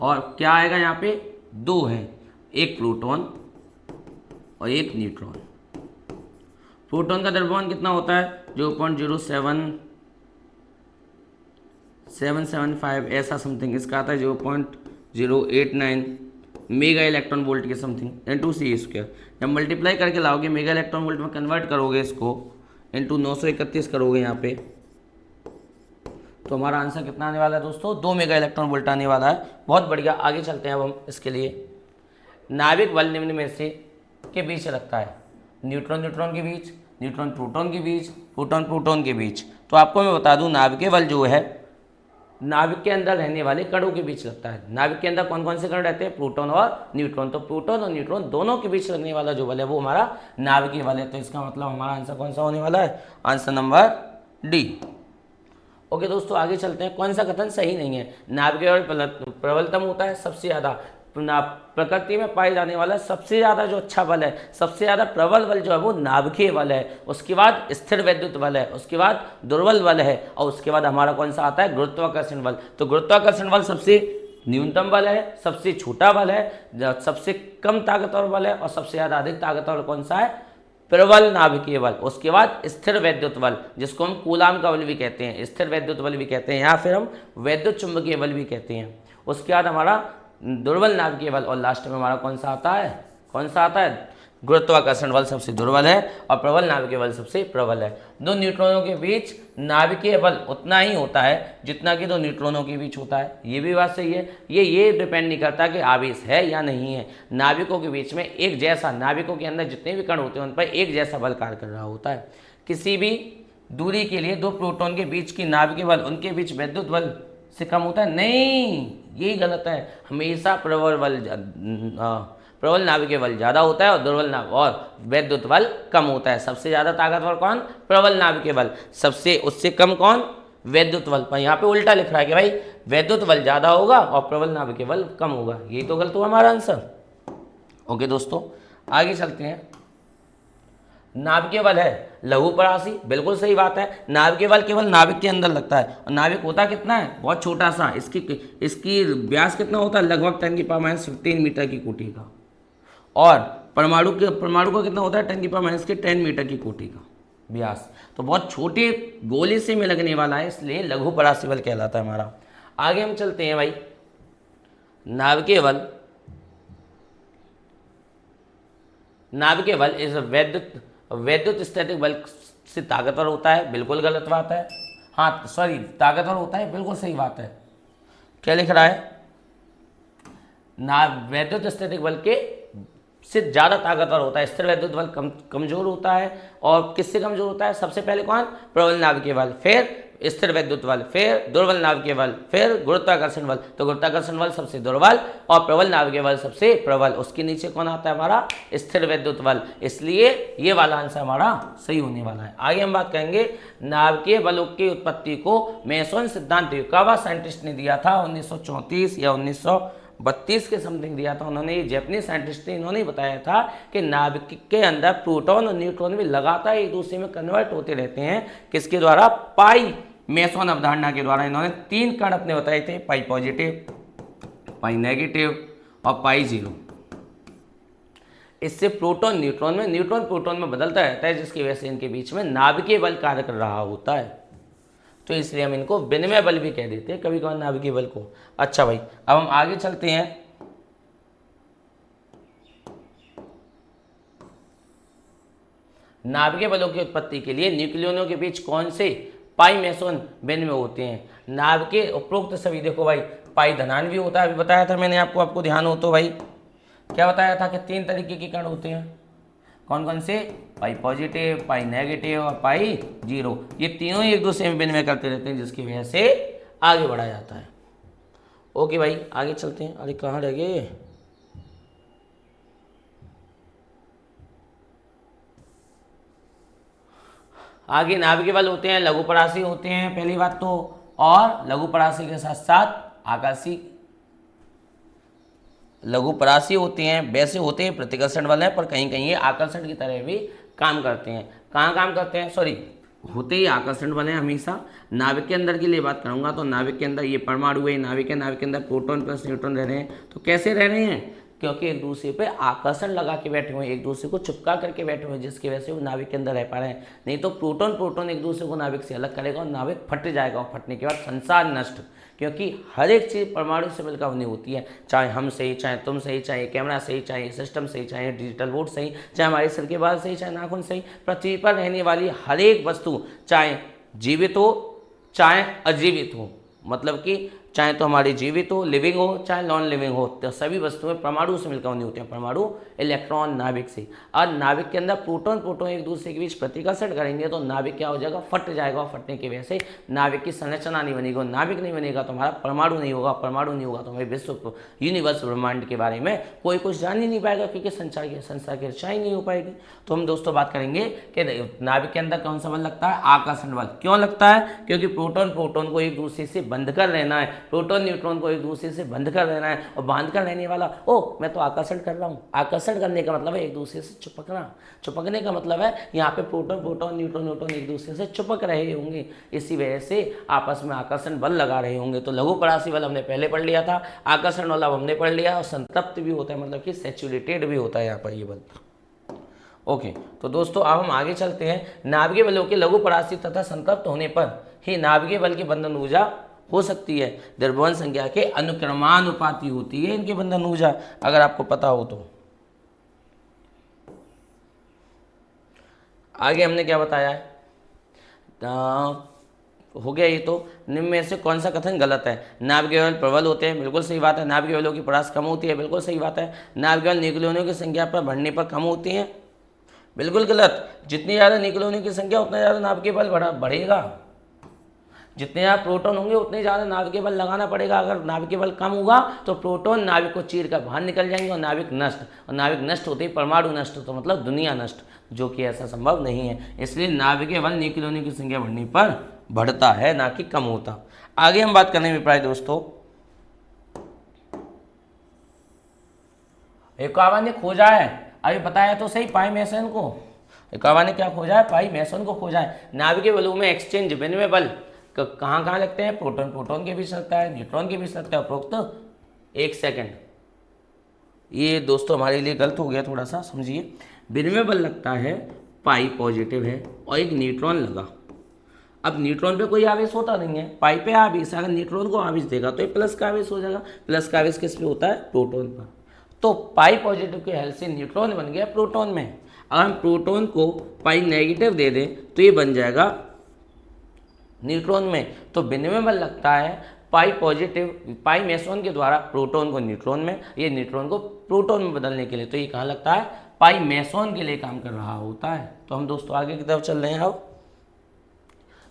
और क्या आएगा यहाँ पे, 2 है, एक प्रोटॉन और एक न्यूट्रॉन। प्रोटॉन का द्रव्यमान कितना होता है, 0.07775 ऐसा समथिंग। इसका आता है 0.089 मेगा इलेक्ट्रॉन वोल्ट के समथिंग, n2c²। जब मल्टीप्लाई करके लाओगे मेगा इलेक्ट्रॉन वोल्ट में कन्वर्ट करोगे इसको, इंटू 931 करोगे यहाँ पे, तो हमारा आंसर कितना आने वाला है दोस्तों, 2 मेगा इलेक्ट्रॉन वोल्ट आने वाला है। बहुत बढ़िया, आगे चलते हैं अब हम इसके लिए। नाभिक बल निम्न में से के बीच रखता है, न्यूट्रॉन न्यूट्रॉन के बीच, न्यूट्रॉन प्रोटॉन के बीच, प्रोटॉन प्रोटॉन के बीच। तो आपको मैं बता दूं नाभिकीय बल जो है नाभिक के अंदर रहने वाले कणों के बीच लगता है। नाभिक के अंदर कौन कौन से कण रहते हैं, प्रोटॉन और न्यूट्रॉन। तो प्रोटॉन और न्यूट्रॉन दोनों के बीच लगने वाला जो बल है वो हमारा नाभिकीय बल है। तो इसका मतलब हमारा आंसर कौन सा होने वाला है, आंसर नंबर डी। ओके दोस्तों, आगे चलते हैं। कौन सा कथन सही नहीं है, नाभिकीय बल प्रबलतम होता है सबसे ज़्यादा, प्रकृति में पाए जाने वाला सबसे ज़्यादा जो अच्छा बल है, सबसे ज़्यादा प्रबल बल जो है वो नाभिकीय बल है। उसके बाद स्थिर वैद्युत बल है, उसके बाद दुर्बल बल है, और उसके बाद हमारा कौन सा आता है, गुरुत्वाकर्षण बल। तो गुरुत्वाकर्षण बल सबसे न्यूनतम बल है, सबसे छोटा बल है, सबसे कम ताकतवर बल है, और सबसे ज़्यादा अधिक ताकतवर कौन सा है, प्रबल नाभिकीय बल। उसके बाद स्थिर वैद्युत बल, जिसको हम कूलाम का बल भी कहते हैं, स्थिर वैद्युत बल भी कहते हैं, या फिर हम वैद्युत चुंबकीय बल भी कहते हैं। उसके बाद हमारा दुर्बल नाभिकीय बल, और लास्ट में हमारा कौन सा आता है, कौन सा आता है, गुरुत्वाकर्षण बल सबसे दुर्बल है और प्रबल नाभिकीय बल सबसे प्रबल है। दो न्यूट्रॉनों के बीच नाभिकीय बल उतना ही होता है जितना कि दो न्यूट्रॉनों के बीच होता है। ये भी बात सही है। ये डिपेंड नहीं करता कि आवेश है या नहीं है। नाभिकों के बीच में एक जैसा, नाभिकों के अंदर जितने भी कण होते हैं उन पर एक जैसा बल कार्य कर रहा होता है। किसी भी दूरी के लिए दो प्रोटॉन के बीच की नाभिकीय बल उनके बीच वैद्युत बल से कम होता है, नहीं, यही गलत है। हमेशा प्रबल नाभिकीय बल ज़्यादा होता है और दुर्बल और वैद्युत बल कम होता है। सबसे ज़्यादा ताकतवर कौन, प्रबल नाभिकीय बल, सबसे उससे कम कौन, वैद्युत बल। पर यहाँ पे उल्टा लिख रहा है कि भाई वैद्युत बल ज़्यादा होगा और प्रबल नाभिकीय बल कम होगा। यही तो गलत हुआ हमारा आंसर। ओके दोस्तों, आगे चलते हैं। नाभिकीय बल है लघु परासी, बिल्कुल सही बात है। नाभिकीय बल केवल नाभिक के अंदर लगता है, और नाभिक होता कितना है, बहुत छोटा सा। इसकी व्यास कितना होता है, लगभग 10⁻15 मीटर की कोटि का। और परमाणु का कितना होता है, 10⁻10 मीटर की कोटि का व्यास। तो बहुत छोटे गोले से में लगने वाला है, इसलिए लघु परासी बल कहलाता है हमारा। आगे हम चलते हैं भाई। नाभिकीय बल इस वैद्युत स्टैटिक बल से ताकतवर होता है, बिल्कुल गलत बात है। हाँ सॉरी, ताकतवर होता है, बिल्कुल सही बात है। क्या लिख रहा है, वैद्युत स्टैटिक बल के से ज़्यादा ताकतवर होता है। स्थिर वैद्युत बल कमजोर होता है। और किससे कमजोर होता है, सबसे पहले कौन, प्रबल नाभिकीय बल, फिर स्थिर वैद्युत बल, फिर दुर्बल नाभिकीय बल, फिर गुरुत्वाकर्षण बल। तो गुरुत्वाकर्षण बल सबसे दुर्बल और प्रबल नाभिकीय बल सबसे प्रबल। उसके नीचे कौन आता है, हमारा स्थिर वैद्युत बल। इसलिए ये वाला आंसर हमारा सही होने वाला है। आगे हम बात करेंगे नाभिकीय बलों की उत्पत्ति को मेसन सिद्धांत युकावा साइंटिस्ट ने दिया था 1934 या 1932 के समथिंग दिया था उन्होंने। ये जापानीज साइंटिस्ट ने, इन्होंने बताया था कि नाभिक के अंदर प्रोटॉन और न्यूट्रॉन भी लगातार एक दूसरे में कन्वर्ट होते रहते हैं। किसके द्वारा, पाई मेसन अवधारणा के द्वारा। इन्होंने 3 कण अपने बताए थे, पाई पॉजिटिव, पाई नेगेटिव और पाई जीरो। इससे प्रोटॉन न्यूट्रॉन में, न्यूट्रॉन प्रोटॉन में बदलता रहता है, जिसकी वजह से इनके बीच में नाभिकीय बल कार्य कर रहा होता है। तो इसलिए हम इनको विनिमय बल भी कह देते हैं कभी कभार नाभिकीय बल को। अच्छा भाई, अब हम आगे चलते हैं। नाभिकीय बलों की उत्पत्ति के लिए न्यूक्लियनों के बीच कौन से पाई मेसन विनिमय होते हैं। नाभिकीय उपरोक्त सभी, देखो भाई पाई धनात्मक भी होता है। अभी बताया था मैंने आपको ध्यान हो तो भाई, क्या बताया था कि 3 तरीके के कण होते हैं। कौन कौन से? पाई पॉजिटिव, पाई नेगेटिव और पाई जीरो। ये तीनों एक दूसरे में विनिमय करते रहते हैं, जिसकी वजह से आगे बढ़ा जाता है। ओके भाई, आगे चलते हैं। अरे कहाँ रह गए? आगे नाभिकीय बल होते हैं, लघु परासी होते हैं पहली बात तो, और लघु परासी के साथ साथ आकाशीय लघु परासी होते हैं। वैसे होते हैं प्रतिकर्षण बल है, पर कहीं कहीं ये आकर्षण की तरह भी काम करते हैं। कहाँ काम करते हैं? सॉरी, होते ही आकर्षण बल है हमेशा। नाभिक के अंदर के लिए बात करूंगा तो नाभिक के अंदर ये परमाणु है, नाभिक के अंदर प्रोटॉन प्लस न्यूट्रॉन रह रहे हैं। तो कैसे रह रहे हैं? क्योंकि एक दूसरे पे आकर्षण लगा के बैठे हुए हैं, एक दूसरे को चिपका करके बैठे हुए हैं, जिसकी वजह से वो नाभिक के अंदर रह पा रहे हैं। नहीं तो प्रोटॉन प्रोटॉन एक दूसरे को नाभिक से अलग करेगा और नाभिक फट जाएगा, और फटने के बाद संसार नष्ट। क्योंकि हर एक चीज़ परमाणु से मिलकर बनी होती है, चाहे हम सही, चाहे तुम सही, चाहे कैमरा सही, चाहे सिस्टम सही, चाहे डिजिटल बोर्ड सही, चाहे हमारे सिर के बाल सही, चाहे नाखून सही। पृथ्वी पर रहने वाली हर एक वस्तु, चाहे जीवित हो चाहे अजीवित हो, मतलब कि चाहे तो हमारी जीवित हो, लिविंग हो, चाहे नॉन लिविंग हो, तो सभी वस्तुएं परमाणु से मिलकर बनी होती हैं। परमाणु इलेक्ट्रॉन नाभिक से, और नाभिक के अंदर प्रोटॉन प्रोटॉन एक दूसरे के बीच प्रतिकर्षण करेंगे तो नाभिक क्या हो जाएगा? फट जाएगा, और फटने की वजह से नाभिक की संरचना नहीं बनेगी। नाभिक नहीं बनेगा तो हमारा परमाणु नहीं होगा, परमाणु नहीं होगा तो हमारे विश्व यूनिवर्स ब्रह्मांड के बारे में कोई कुछ जान ही नहीं पाएगा, क्योंकि संसार की रक्षा ही नहीं हो पाएगी। तो हम दोस्तों बात करेंगे कि नाभिक के अंदर कौन सा बल लगता है? आकर्षण बल। क्यों लगता है? क्योंकि प्रोटॉन प्रोटॉन को एक दूसरे से बंध कर रहना है, प्रोटॉन न्यूट्रॉन को एक दूसरे से बंध कर रहना है, और बांध कर रहने वाला, मैं तो आकर्षण कर रहा हूँ। आकर्षण करने का मतलब है एक दूसरे से चिपकना। चिपकने का मतलब है यहाँ पे प्रोटॉन प्रोटॉन न्यूट्रॉन न्यूट्रॉन एक दूसरे से चिपक रहे होंगे, इसी वजह से आपस में आकर्षण बल लगा रहे होंगे। तो लघु परासी बल हमने पहले पढ़ लिया था, आकर्षण बल हमने पढ़ लिया, और संतप्त भी होता है, मतलब कि सैचुरेटेड भी होता है यहाँ पर ये बल। ओके, तो दोस्तों अब हम आगे चलते हैं। नाभिकीय बलों के लघु परासी तथा संतप्त होने पर ही नाभिकीय बल की बंधन ऊर्जा हो सकती है। द्रव्यमान संख्या के अनुक्रमानुपाती होती है इनकी बंधन ऊर्जा, अगर आपको पता हो तो। आगे हमने क्या बताया है? हो गया ये तो। निम्न में से कौन सा कथन गलत है? नाभिकीय बल प्रबल होते हैं, बिल्कुल सही बात है। नाभिकीय बलों की परास कम होती है, बिल्कुल सही बात है। नाभिकीय बल न्यूक्लियनों की संख्या पर बढ़ने पर कम होती है, बिल्कुल गलत। जितनी ज़्यादा न्यूक्लियनों की संख्या उतना ज़्यादा नाभिकीय बल बढ़ेगा। जितने ज़्यादा प्रोटॉन होंगे उतने ज़्यादा नाभिकीय बल लगाना पड़ेगा। अगर नाभिकीय बल कम होगा तो प्रोटॉन नाभिक को चीर कर बाहर निकल जाएंगे और नाभिक नष्ट, और नाभिक नष्ट होते ही परमाणु नष्ट, तो मतलब दुनिया नष्ट, जो कि ऐसा संभव नहीं है। इसलिए नाभिकीय बल न्यूक्लियनों की संख्या बढ़ने पर बढ़ता है, ना कि कम होता। आगे हम बात करेंगे प्राय दोस्तों, एकावा ने खोजा है, अभी बताया तो सही, पाई मैसन को। एकावा ने क्या खोजा है? पाई मैसन को खोजा है। नाभिकीय बलों में एक्सचेंज विनिमय बल कहाँ कहाँ लगते हैं? प्रोटॉन प्रोटॉन के बीच लगता है, न्यूट्रॉन के बीच लगता है। उपरोक्त एक सेकंड, ये दोस्तों हमारे लिए गलत हो गया थोड़ा सा, समझिए। विनिमय बल लगता है, पाई पॉजिटिव है और एक न्यूट्रॉन लगा। अब न्यूट्रॉन पे कोई आवेश होता नहीं है, पाई पे आवेश, अगर न्यूट्रॉन को आवेश देगा तो ये प्लस का आवेश हो जाएगा। प्लस का आवेश किस पे होता है? प्रोटॉन पर। तो पाई पॉजिटिव के हेल्प से न्यूट्रॉन बन गया प्रोटॉन में। अगर हम प्रोटॉन को पाई नेगेटिव दे दें तो ये बन जाएगा न्यूट्रॉन में। तो विनिमय बल लगता है पाई पॉजिटिव, पाई मैसन के द्वारा प्रोटॉन को न्यूट्रॉन में, ये न्यूट्रॉन को प्रोटॉन में बदलने के लिए। तो ये कहाँ लगता है? पाई मैसन के लिए काम कर रहा होता है। तो हम दोस्तों आगे की तरफ चल रहे हैं। अब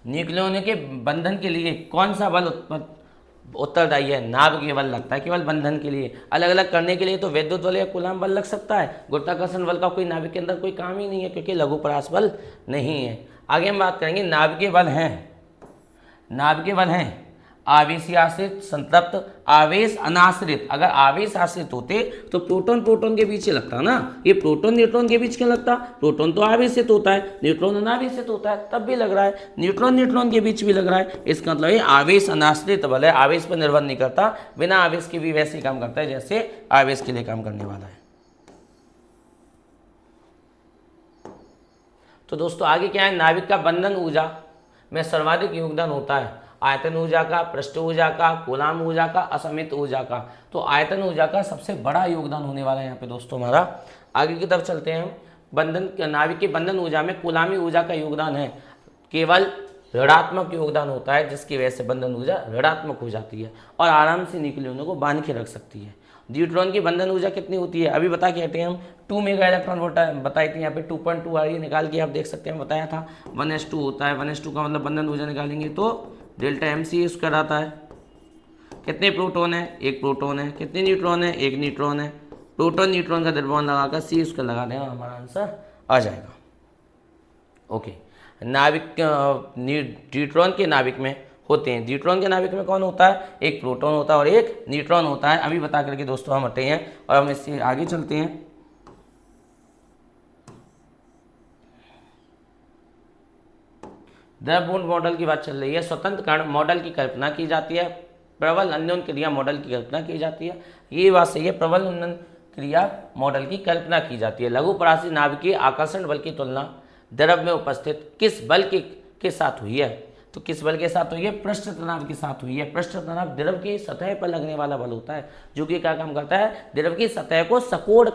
न्यूक्लियनों के बंधन के लिए कौन सा बल उत्तरदायी है? नाभिकीय बल लगता है केवल बंधन के लिए। अलग अलग करने के लिए तो विद्युत बल या कूलाम बल लग सकता है। गुरुत्वाकर्षण बल का कोई नाभिक के अंदर कोई काम ही नहीं है, क्योंकि लघु परास बल नहीं है। आगे हम बात करेंगे नाभिकीय बल हैं, नाभिकीय बल हैं आवेशीय आश्रित, संतप्त, आवेश अनाश्रित। अगर आवेश आश्रित होते तो प्रोटॉन प्रोटॉन के बीच ही लगता ना, ये प्रोटॉन न्यूट्रॉन के बीच क्यों लगता? प्रोटॉन तो आवेशित होता है, न्यूट्रॉन अनावेशित होता है, तब भी लग रहा है। न्यूट्रॉन न्यूट्रॉन के बीच भी लग रहा है, इसका मतलब ये आवेश अनाश्रित बल है, आवेश पर निर्भर नहीं करता, बिना आवेश के भी वैसे ही काम करता है जैसे आवेश के लिए काम करने वाला है। तो दोस्तों आगे क्या है? नाभिक का बंधन ऊर्जा में सर्वाधिक योगदान होता है आयतन ऊर्जा का, पृष्ठ ऊर्जा का, कूलाम ऊर्जा का, असमित ऊर्जा का। तो आयतन ऊर्जा का सबसे बड़ा योगदान होने वाला है यहाँ पे दोस्तों हमारा। आगे की तरफ चलते हैं हम। बंधन नाभिक की बंधन ऊर्जा में कूलामी ऊर्जा का योगदान है केवल ऋणात्मक योगदान होता है, जिसकी वजह से बंधन ऊर्जा ऋणात्मक हो जाती है और आराम से न्यूक्लियनों को बांध के रख सकती है। न्यूट्रॉन की बंधन ऊर्जा कितनी होती है, अभी बता के हटे हम, 2 मेगा इलेक्ट्रॉन वोल्ट बताई थी, यहाँ पे 2.2 आ रही है, निकाल के आप देख सकते हैं, बताया था 1s2 होता है। 1s2 का मतलब बंधन ऊर्जा निकालेंगे तो डेल्टा MC स्क्वायर आता है। कितने प्रोटॉन है, एक प्रोटॉन है। कितने न्यूट्रॉन है, एक न्यूट्रॉन है। प्रोटॉन न्यूट्रॉन का द्रव्यमान लगाकर C स्क्वायर लगा देना, हमारा आंसर आ जाएगा। ओके, नाभिक न्यूट्रॉन के नाभिक में होते हैं, न्यूट्रॉन के नाभिक में कौन होता है, एक प्रोटॉन होता है और एक न्यूट्रॉन होता है। अभी बता करके दोस्तों हम हटे हैं और हम इससे आगे चलते हैं। द्रव्यबूंद मॉडल की बात चल रही है। स्वतंत्र कण मॉडल की कल्पना की जाती है, प्रबल अन्योन क्रिया मॉडल की कल्पना की जाती है। ये बात सही है, प्रबल अन्योन क्रिया मॉडल की कल्पना की जाती है। लघु परासी नाभिकीय आकर्षण बल की तुलना द्रव में उपस्थित किस बल के साथ हुई है, तो किस बल के साथ हुई है, पृष्ठ तनाव के साथ हुई है। पृष्ठ तनाव द्रव की सतह पर लगने वाला बल होता है, जो कि क्या काम करता है, द्रव की सतह को सिकोड़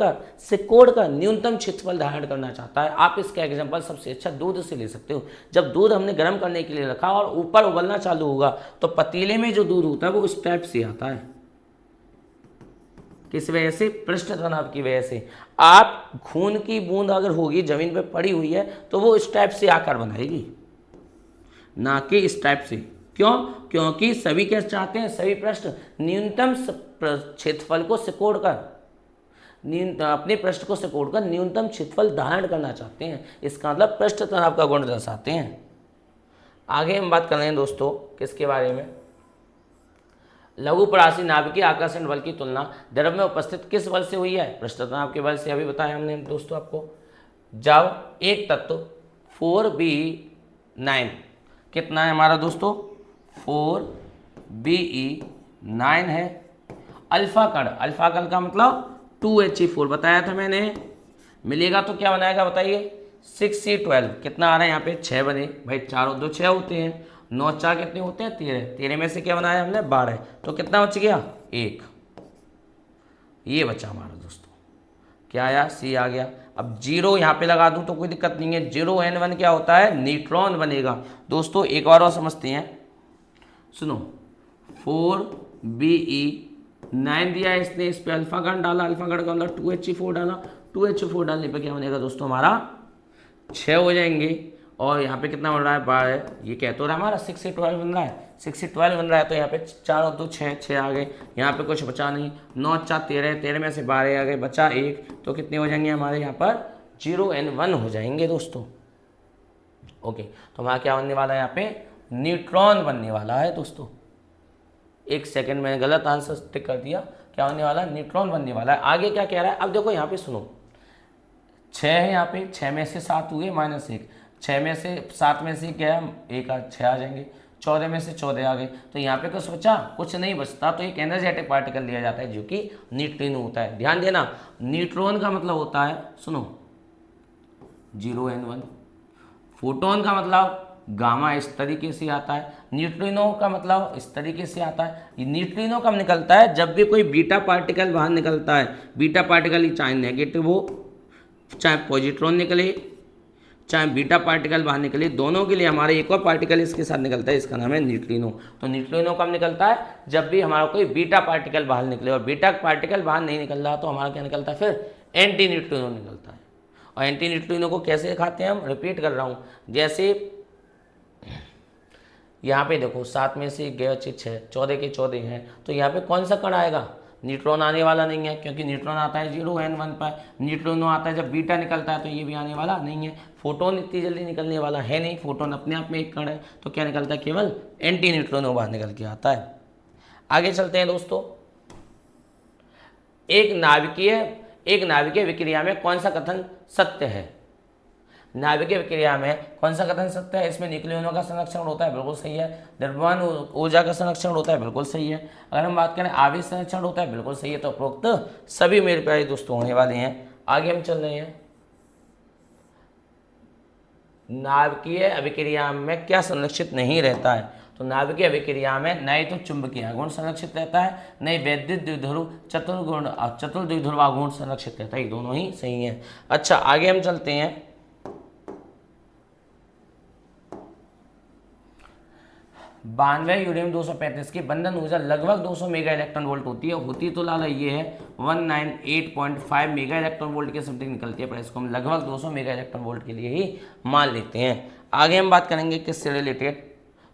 कर न्यूनतम क्षेत्रफल धारण करना चाहता है। आप इसका एग्जांपल सबसे अच्छा दूध से ले सकते हो। जब दूध हमने गर्म करने के लिए रखा और ऊपर उबलना चालू होगा तो पतीले में जो दूध होता है वो इस टाइप से आता है। किस वजह से, पृष्ठ तनाव की वजह से। आप खून की बूंद अगर होगी जमीन पे पड़ी हुई है तो वो इस टाइप से आकार बनाएगी, ना कि इस टाइप से। क्यों, क्योंकि सभी क्या चाहते हैं, सभी पृष्ठ न्यूनतम क्षेत्रफल को सिकोड़कर, अपने पृष्ठ को सिकोड़कर न्यूनतम क्षेत्रफल धारण करना चाहते हैं। इसका मतलब पृष्ठ तनाव का गुण दर्शाते हैं। आगे हम बात कर रहे हैं दोस्तों किसके बारे में, लघु परासी नाभिकीय आकर्षण बल की तुलना द्रव में उपस्थित किस बल से हुई है, पृष्ठ तनाव के बल से। अभी बताया हमने दोस्तों आपको, जब एक तत्व 4B9 कितना है हमारा दोस्तों, 4Be9 है। अल्फा कण का मतलब 2He4 बताया था मैंने, मिलेगा तो क्या बनाएगा बताइए, 6C12। कितना आ रहा है यहाँ पे, 6 बने भाई, 4 और 2 6 होते हैं, 9 4 कितने होते हैं, 13। 13 में से क्या बनाया हमने, 12। तो कितना बच गया, 1। ये बचा हमारा दोस्तों, क्या आया, C आ गया। अब 0 यहाँ पे लगा दूं तो कोई दिक्कत नहीं है। 0N1 क्या होता है, न्यूट्रॉन बनेगा। दोस्तों एक और समझते हैं, सुनो, 4Be9 दिया है इसने, इस पे अल्फा कण डाला, अल्फा कण का मतलब 2He4 डाला। 2He4 डालने पे क्या बनेगा दोस्तों, हमारा 6 हो जाएंगे। और यहाँ पे कितना बन रहा है, 12। ये कह तो रहा हमारा 6 से 12 बन रहा है, 6 से 12 बन रहा है। तो यहाँ पे 4 और 2 6, 6 आ गए। यहाँ पे कुछ बचा नहीं, 9 4 13, 13 में से 12 आ गए, बचा 1। तो कितने हो जाएंगे हमारे यहाँ पर, 0N1 हो जाएंगे दोस्तों। ओके, तो हमारा क्या बनने वाला है, यहाँ पे न्यूट्रॉन बनने वाला है दोस्तों। एक सेकंड में गलत आंसर टिक कर दिया, क्या होने वाला है, न्यूट्रॉन बनने वाला है। आगे क्या कह रहा है, अब देखो यहाँ पे सुनो, 6 है यहाँ पे, 6 में से 7 हुए -1, 6 में से 7 में से क्या है, 6 आ जाएंगे, 14 में से 14 आ गए। तो यहाँ पे कुछ बचा, कुछ नहीं बचता। तो एक एनर्जेटिक पार्टिकल लिया जाता है जो कि न्यूट्रिनो होता है। ध्यान देना, न्यूट्रॉन का मतलब होता है, सुनो, 0N1। फोटोन का मतलब गामा इस तरीके से आता है, न्यूट्रिनो का मतलब इस तरीके से आता है। ये न्यूट्रिनो कब निकलता है, जब भी कोई बीटा पार्टिकल बाहर निकलता है। बीटा पार्टिकल चाहे नेगेटिव हो चाहे पॉजिट्रॉन निकले, चाहे बीटा पार्टिकल बाहर निकले, दोनों के लिए हमारे एक और पार्टिकल इसके साथ निकलता है, इसका नाम है न्यूट्रिनो। तो न्यूट्रिनो कब निकलता है, जब भी हमारा कोई बीटा पार्टिकल बाहर निकले। और बीटा पार्टिकल बाहर नहीं निकल रहा तो हमारा क्या निकलता है, फिर एंटी न्यूट्रिनो निकलता है। और एंटी न्यूट्रिनो को कैसे दिखाते हैं हम, रिपीट कर रहा हूँ। जैसे यहाँ पे देखो, 7 में से गए 6, 14 के 14 हैं, तो यहाँ पे कौन सा कण आएगा, न्यूट्रॉन आने वाला नहीं है, क्योंकि न्यूट्रॉन आता है 0N1 पर। न्यूट्रिनो आता है जब बीटा निकलता है, तो ये भी आने वाला नहीं है। फोटोन इतनी जल्दी निकलने वाला है नहीं, फोटोन अपने आप में एक कण है। तो क्या निकलता है, केवल एंटी न्यूट्रिनो बाहर निकल के आता है। आगे चलते हैं दोस्तों। एक नाभिकीय विक्रिया में कौन सा कथन सत्य है, नाभिकीय विक्रिया में कौन सा कथन सत्य है, इसमें न्यूक्लियनों का संरक्षण होता है, बिल्कुल सही है। द्रव्यमान ऊर्जा का संरक्षण होता है, बिल्कुल सही है। अगर हम बात करें आवेश संरक्षण होता है, बिल्कुल सही है। तो उपरोक्त सभी मेरे प्यारे दोस्तों होने वाले हैं। आगे हम चल रहे हैं, नाभिकीय अभिक्रिया में क्या संरक्षित नहीं रहता है, तो नाभिकीय अभिक्रिया में न तो चुंबकीय आघूर्ण संरक्षित रहता है, न वैद्युत द्विध्रुव चतुर द्विध्रुव आघूर्ण संरक्षित रहता है। दोनों ही सही है। अच्छा, आगे हम चलते हैं। 92 यूरेनियम 235 की बंधन ऊर्जा लगभग 200 मेगा इलेक्ट्रॉन वोल्ट होती है तो लाला ये है 198.5 मेगा इलेक्ट्रॉन वोल्ट के समथिंग निकलती है, पर इसको हम लगभग 200 मेगा इलेक्ट्रॉन वोल्ट के लिए ही मान लेते हैं। आगे हम बात करेंगे किससे रिलेटेड,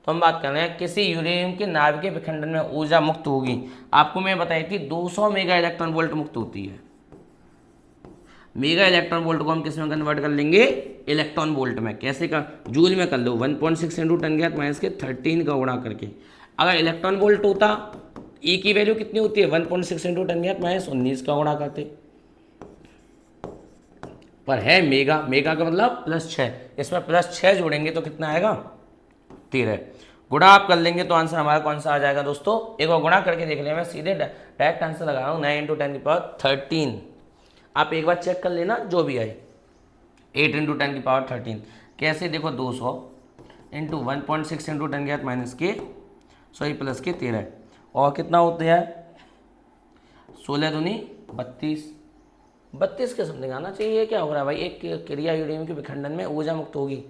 तो हम बात कर रहे हैं किसी यूरेनियम के नाभिकीय विखंडन में ऊर्जा मुक्त होगी। आपको मैं बताई थी 200 मेगा इलेक्ट्रॉन वोल्ट मुक्त होती है। मेगा इलेक्ट्रॉन वोल्ट को हम किस में कन्वर्ट कर लेंगे, इलेक्ट्रॉन वोल्ट में। कैसे कर, जूल में कर लो, 1.6 इंटू 10⁻³ का गुणा करके। अगर इलेक्ट्रॉन वोल्ट होता ई की वैल्यू कितनी होती है, 1.6 इंटू 10⁻19 का गुणा करते, पर है मेगा, मेगा का मतलब +6, इसमें +6 जोड़ेंगे तो कितना आएगा 13। गुणा आप कर लेंगे तो आंसर हमारा कौन सा आ जाएगा दोस्तों, एक बार गुणा करके देख लें, मैं सीधे डायरेक्ट आंसर लगा रहा हूँ 9 इंटू 10⁻13। आप एक बार चेक कर लेना जो भी आए, 8 इंटू 10⁻13 कैसे, देखो 200 इंटू 1.6 इंटू 10⁻13 और कितना होता है 16 दूनी 32 के समथिंग आना चाहिए। क्या हो रहा है भाई, एक क्रिया यूरेनियम के विखंडन में ऊर्जा मुक्त होगी,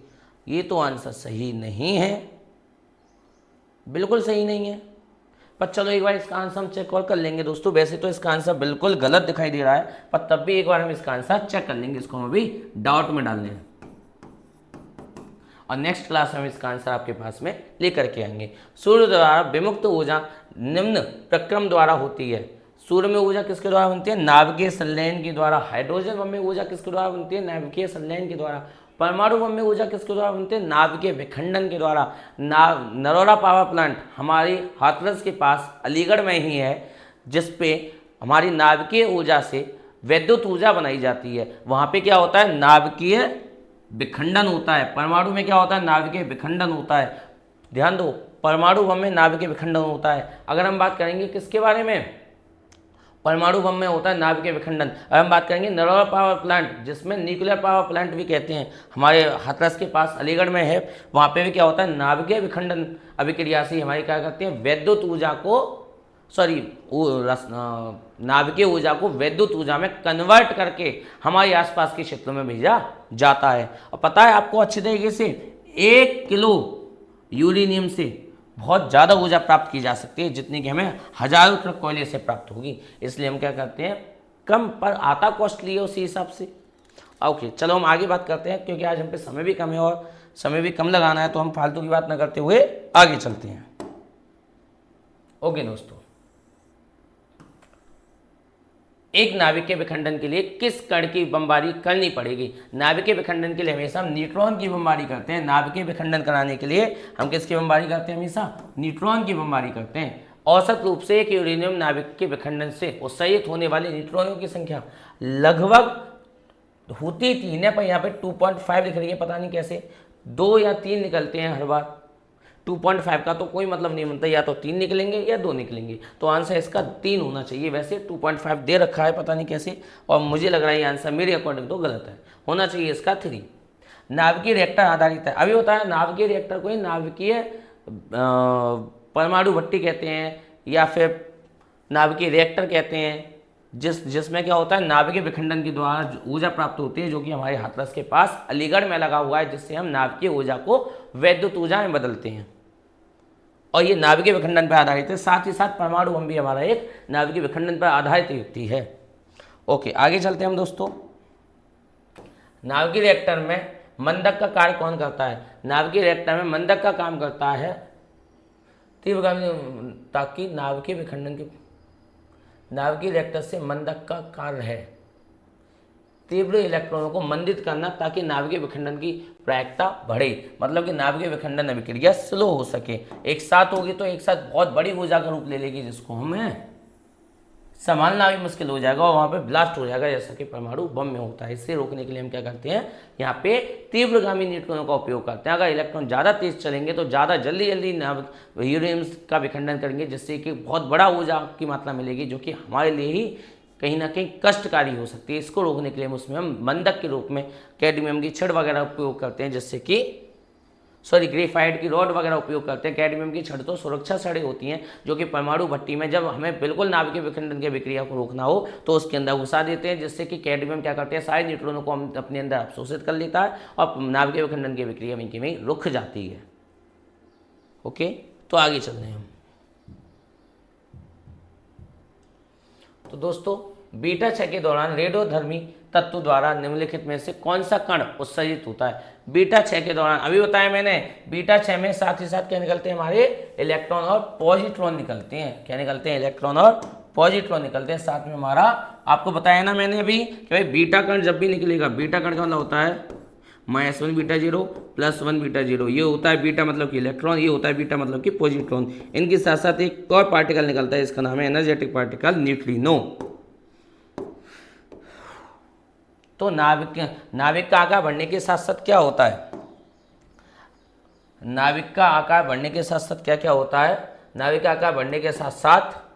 ये तो आंसर सही नहीं है, बिल्कुल सही नहीं है। पर चलो एक बार इसका आंसर हम चेक और कर लेंगे दोस्तों। वैसे तो इसका आंसर बिल्कुल गलत दिखाई दे रहा है, पर तब भी एक बार हम इसका आंसर चेक कर लेंगे, इसको हम अभी डाउट में डाल लें और नेक्स्ट क्लास में हम इसका आंसर आपके पास में लेकर के आएंगे। सूर्य द्वारा विमुक्त ऊर्जा निम्न प्रक्रम द्वारा होती है। सूर्य में ऊर्जा किसके द्वारा बनती है, नाभिकीय संलयन के द्वारा। हाइड्रोजन बम में ऊर्जा किसके द्वारा बनती है, नाभिकीय संलयन के द्वारा। परमाणु बम में ऊर्जा किसके द्वारा बनती है, नाभिकीय विखंडन के द्वारा। नरोला पावर प्लांट हमारी हाथरस के पास अलीगढ़ में ही है, जिसपे हमारी नाभिकीय ऊर्जा से विद्युत ऊर्जा बनाई जाती है। वहाँ पे क्या होता है, नाभिकीय विखंडन होता है। परमाणु में क्या होता है, नाभिकीय विखंडन होता है। ध्यान दो, परमाणु बम में नाभिकीय विखंडन होता है। अगर हम बात करेंगे किसके बारे में, परमाणु बम में होता है नाभिकीय विखंडन। अब हम बात करेंगे नरोला पावर प्लांट, जिसमें न्यूक्लियर पावर प्लांट भी कहते हैं, हमारे हाथरस के पास अलीगढ़ में है। वहाँ पे भी क्या होता है, नाभिकीय विखंडन अभिक्रिया से हमारी क्या करते हैं, विद्युत ऊर्जा को नाभिकीय ऊर्जा को विद्युत ऊर्जा में कन्वर्ट करके हमारे आसपास के क्षेत्रों में भेजा जाता है। और पता है आपको अच्छे तरीके से 1 किलो यूरेनियम से बहुत ज़्यादा ऊर्जा प्राप्त की जा सकती है, जितनी कि हमें हजारों ट्रक कोयले से प्राप्त होगी। इसलिए हम क्या करते हैं, कम पर आता कॉस्टली है उसी हिसाब से। ओके चलो हम आगे बात करते हैं, क्योंकि आज हम पे समय भी कम है और समय भी कम लगाना है, तो हम फालतू की बात ना करते हुए आगे चलते हैं। ओके दोस्तों, एक नाभिकीय विखंडन के लिए किस कण की बमबारी करनी पड़ेगी। नाभिकीय विखंडन के लिए हमेशा हम न्यूट्रॉन की बमबारी करते हैं। नाभिकीय विखंडन कराने के लिए हम किसकी बमबारी करते हैं, हमेशा न्यूट्रॉन की बमबारी करते हैं। औसत रूप से एक यूरेनियम नाभिकीय विखंडन से उत्सर्जित होने वाले न्यूट्रॉनों की संख्या लगभग होती 3 है, पर यहाँ पे 2.5 लिख रही है, पता नहीं कैसे 2 या 3 निकलते हैं हर बार। 2.5 का तो कोई मतलब नहीं बनता, या तो 3 निकलेंगे या 2 निकलेंगे, तो आंसर इसका 3 होना चाहिए। वैसे 2.5 दे रखा है, पता नहीं कैसे, और मुझे लग रहा है ये आंसर मेरे अकॉर्डिंग तो गलत है, होना चाहिए इसका 3। नाभिकीय रिएक्टर आधारित है, अभी होता है नाभिकीय रिएक्टर को ही नाभिकीय परमाणु भट्टी कहते हैं, या फिर नाभिकीय रिएक्टर कहते हैं, जिसमें क्या होता है, नाभिकीय विखंडन के द्वारा ऊर्जा प्राप्त होती है, जो कि हमारे हाथरस के पास अलीगढ़ में लगा हुआ है, जिससे हम नाभिकीय ऊर्जा को विद्युत ऊर्जा में बदलते हैं, और ये नाभिकीय विखंडन पर आधारित है। साथ ही साथ परमाणु बम भी हमारा एक नाभिकीय विखंडन पर आधारित युक्ति है। ओके आगे चलते हैं हम दोस्तों। नाभिकीय रिएक्टर में मंदक का कार्य कौन करता है। नाभिकीय रिएक्टर में मंदक का काम करता है तीव्रगामी, ताकि नाभिकीय विखंडन के नाभिकीय रिएक्टर से मंदक का कार्य है तीव्र इलेक्ट्रॉनों को मंदित करना, ताकि नाभिकीय विखंडन की प्रायिकता बढ़े, मतलब कि नाभिकीय विखंडन अभिक्रिया स्लो हो सके। एक साथ होगी तो एक साथ बहुत बड़ी ऊर्जा का रूप ले लेगी, जिसको हमें संभालना भी मुश्किल हो जाएगा और वहाँ पे ब्लास्ट हो जाएगा, जैसा कि परमाणु बम में होता है। इससे रोकने के लिए हम क्या करते हैं, यहाँ पे तीव्रगामी न्यूट्रॉनों का उपयोग करते हैं। अगर इलेक्ट्रॉन ज़्यादा तेज चलेंगे तो ज़्यादा जल्दी यूरेनियम का विखंडन करेंगे, जिससे कि बहुत बड़ा ऊर्जा की मात्रा मिलेगी, जो कि हमारे लिए ही कहीं ना कहीं कष्टकारी हो सकती है। इसको रोकने के लिए उसमें हम मंदक के रूप में कैडमियम की छड़ वगैरह उपयोग करते हैं, जिससे कि ग्रेफाइट की रॉड वगैरह उपयोग करते हैं। कैडमियम की छड़ तो सुरक्षा छड़ें होती हैं, जो कि परमाणु भट्टी में जब हमें बिल्कुल नाभिकीय विखंडन की विक्रिया को रोकना हो तो उसके अंदर घुसा देते हैं, जिससे कि कैडमियम क्या करते हैं, सारे न्यूट्रॉनों को हम अपने अंदर अवशोषित कर लेता है और नाभिकीय विखंडन की विक्रिया में रुक जाती है। ओके तो आगे चल रहे हैं हम। तो दोस्तों बीटा क्षय के दौरान रेडियोधर्मी तत्व द्वारा निम्नलिखित में से कौन सा कण उत्सर्जित होता है? बीटा क्षय के दौरान अभी बताया मैंने, बीटा क्षय में साथ ही साथ क्या निकलते हैं हमारे इलेक्ट्रॉन और पॉजिट्रॉन निकलते हैं। क्या निकलते हैं? इलेक्ट्रॉन और पॉजिट्रॉन निकलते हैं। साथ में हमारा आपको बताया ना मैंने अभी कि भाई बीटा कण जब भी निकलेगा, बीटा कण का मतलब होता है -1 बीटा 0 +1 बीटा 0। ये होता है बीटा मतलब कि इलेक्ट्रॉन, ये होता है बीटा मतलब कि पॉजिट्रॉन। इनके साथ साथ एक और पार्टिकल निकलता है, इसका नाम है एनर्जेटिक पार्टिकल न्यूट्रिनो। तो नाभिक का आकार बढ़ने के साथ साथ क्या होता है? नाभिक का आकार बढ़ने के साथ साथ क्या क्या होता है? नाभिक का आकार बढ़ने के साथ साथ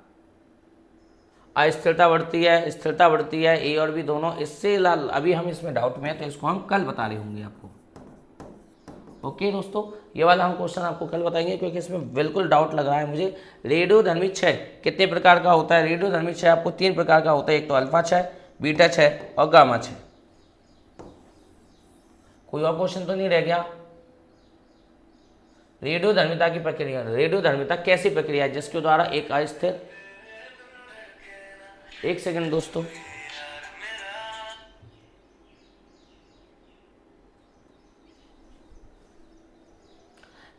अस्थिरता बढ़ती है, स्थिरता बढ़ती है, ए और बी दोनों। इससे अभी हम इसमें डाउट में है तो इसको हम कल बता रहे होंगे आपको। ओके दोस्तों, ये वाला हम क्वेश्चन आपको कल बताएंगे क्योंकि इसमें बिल्कुल डाउट लग रहा है मुझे। रेडियोधर्मी क्षय कितने प्रकार का होता है? रेडियोधर्मी क्षय आपको 3 प्रकार का होता है। एक तो अल्फा क्षय, बीटा क्षय और गामा क्षय। कोई और क्वेश्चन तो नहीं रह गया? रेडियोधर्मिता की प्रक्रिया, रेडियोधर्मिता कैसी प्रक्रिया है जिसके द्वारा एक अस्थिर, एक सेकंड दोस्तों,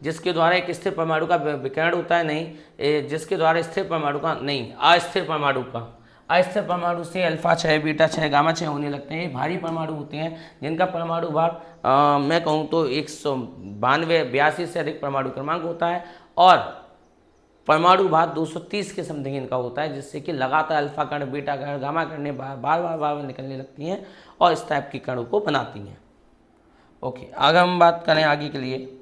जिसके द्वारा एक स्थिर परमाणु का विकिरण होता है, नहीं जिसके द्वारा स्थिर परमाणु का, नहीं अस्थिर परमाणु का, अस्थिर परमाणु से अल्फा क्षय, बीटा क्षय, गामा क्षय होने लगते हैं। भारी परमाणु होते हैं जिनका परमाणु भार मैं कहूँ तो 182 से अधिक परमाणु क्रमांक होता है और परमाणु भार 230 के समथिंग इनका होता है, जिससे कि लगातार अल्फा कण, बीटा कण, गामा कण बार बार निकलने लगती हैं और इस टाइप की कणों को बनाती हैं। ओके, आगे हम बात करें आगे के लिए।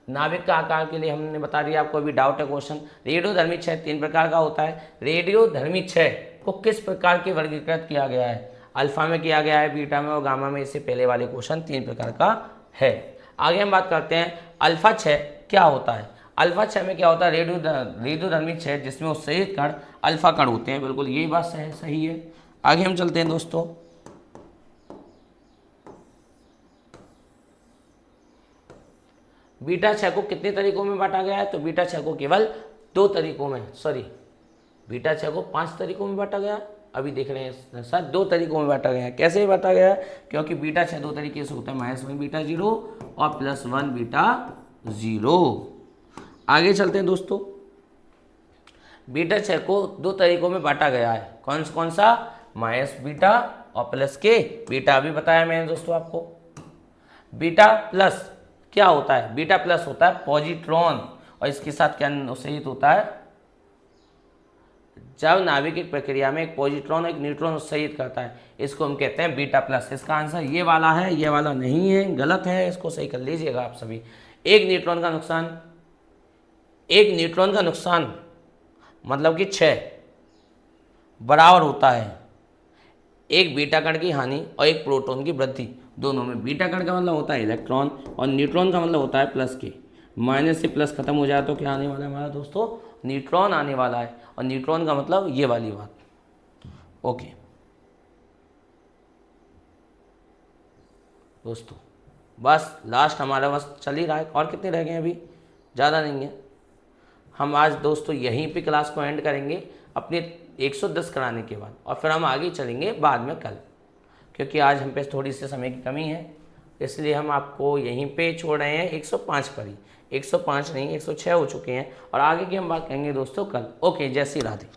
नाभिक का आकार के लिए हमने बता दिया आपको, अभी डाउट है क्वेश्चन। रेडियोधर्मी क्षय 3 प्रकार का होता है। रेडियोधर्मी क्षय को किस प्रकार के वर्गीकृत किया गया है? अल्फा में किया गया है, बीटा में और गामा में। इससे पहले वाले क्वेश्चन 3 प्रकार का है। आगे हम बात करते हैं अल्फा क्षय क्या होता है। अल्फा क्षय में क्या होता है? रेडियोधर्मी क्षय जिसमें उत्सर्जित कण अल्फा कण होते हैं। बिल्कुल यही बात सही है। आगे हम चलते हैं दोस्तों। बीटा क्षय को कितने तरीकों में बांटा गया है? तो बीटा क्षय को केवल 2 तरीकों में, बीटा क्षय को 5 तरीकों में बांटा गया। अभी देख रहे हैं सर 2 तरीकों में बांटा गया है। कैसे बांटा गया है? क्योंकि बीटा क्षय 2 तरीके से होता है, -1 बीटा 0 और +1 बीटा 0। आगे चलते हैं दोस्तों। बीटा क्षय को 2 तरीकों में बांटा गया है। कौन सा? माइनस बीटा और प्लस के बीटा। अभी बताया मैंने दोस्तों आपको। बीटा प्लस क्या होता है? बीटा प्लस होता है पॉजिट्रॉन और इसके साथ क्या उत्सर्जित होता है? जब नाभिक प्रक्रिया में एक पॉजिट्रॉन एक न्यूट्रॉन उत्सर्जित करता है, इसको हम कहते हैं बीटा प्लस। इसका आंसर ये वाला है, ये वाला नहीं है, गलत है, इसको सही कर लीजिएगा आप सभी। एक न्यूट्रॉन का नुकसान मतलब कि 6 बराबर होता है एक बीटा कण की हानि और एक प्रोटॉन की वृद्धि। दोनों में बीटा कण का मतलब होता है इलेक्ट्रॉन और न्यूट्रॉन का मतलब होता है प्लस के। माइनस से प्लस खत्म हो जाए तो क्या आने वाला है हमारा दोस्तों? न्यूट्रॉन आने वाला है। और न्यूट्रॉन का मतलब ये वाली बात। ओके दोस्तों, बस लास्ट हमारा बस चल ही रहा है। और कितने रह गए अभी? ज़्यादा नहीं है। हम आज दोस्तों यहीं पे क्लास को एंड करेंगे अपने 110 कराने के बाद, और फिर हम आगे चलेंगे बाद में कल, क्योंकि आज हम पे थोड़ी सी समय की कमी है, इसलिए हम आपको यहीं पे छोड़ रहे हैं 105 पर ही। 105 नहीं 106 हो चुके हैं और आगे की हम बात करेंगे दोस्तों कल। ओके, जय श्री राधे।